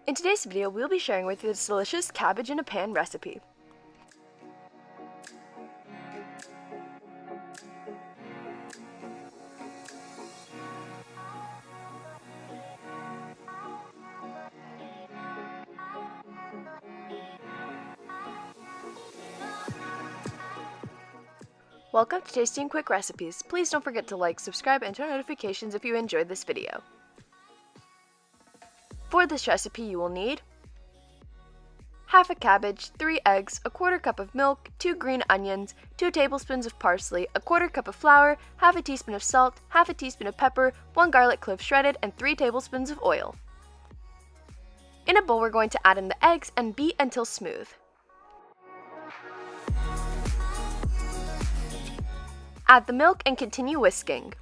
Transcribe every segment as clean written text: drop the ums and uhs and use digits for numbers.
In today's video, we'll be sharing with you this delicious cabbage in a pan recipe. Welcome to Tasty and Quick Recipes. Please don't forget to like, subscribe, and turn on notifications if you enjoyed this video. For this recipe, you will need half a cabbage, 3 eggs, a quarter cup of milk, 2 green onions, 2 tablespoons of parsley, a quarter cup of flour, half a teaspoon of salt, half a teaspoon of pepper, 1 garlic clove shredded, and 3 tablespoons of oil. In a bowl, we're going to add in the eggs and beat until smooth. Add the milk and continue whisking.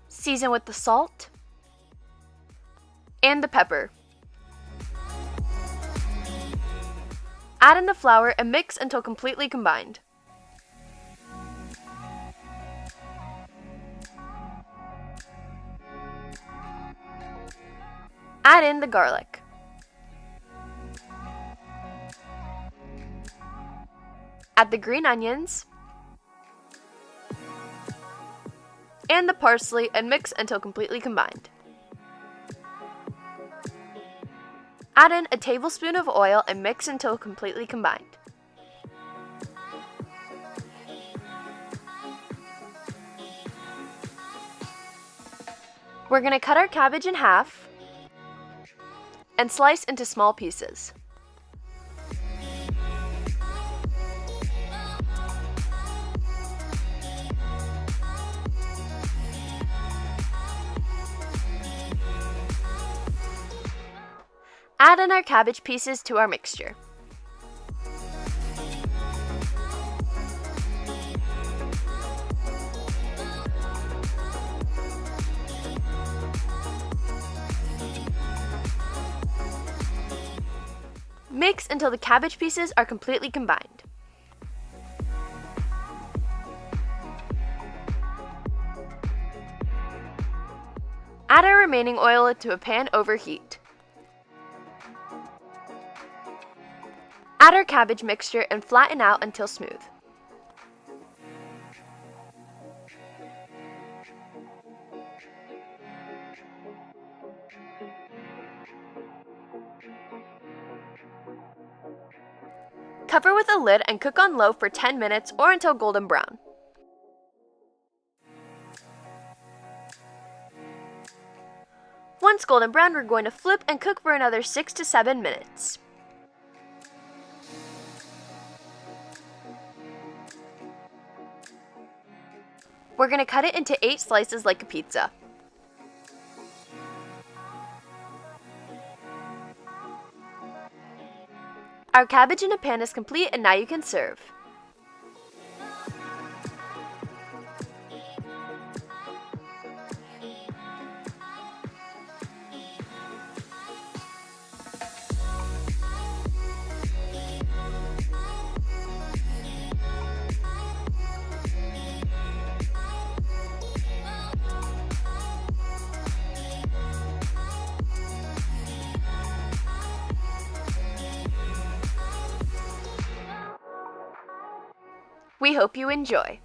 Season with the salt and the pepper. Add in the flour and mix until completely combined. Add in the garlic. Add the green onions and the parsley and mix until completely combined. Add in a tablespoon of oil and mix until completely combined. We're going to cut our cabbage in half and slice into small pieces. Add in our cabbage pieces to our mixture. Mix until the cabbage pieces are completely combined. Add our remaining oil to a pan over heat. Add our cabbage mixture and flatten out until smooth. Cover with a lid and cook on low for 10 minutes or until golden brown. Once golden brown, we're going to flip and cook for another 6 to 7 minutes. We're going to cut it into 8 slices like a pizza. Our cabbage in a pan is complete and now you can serve. We hope you enjoy.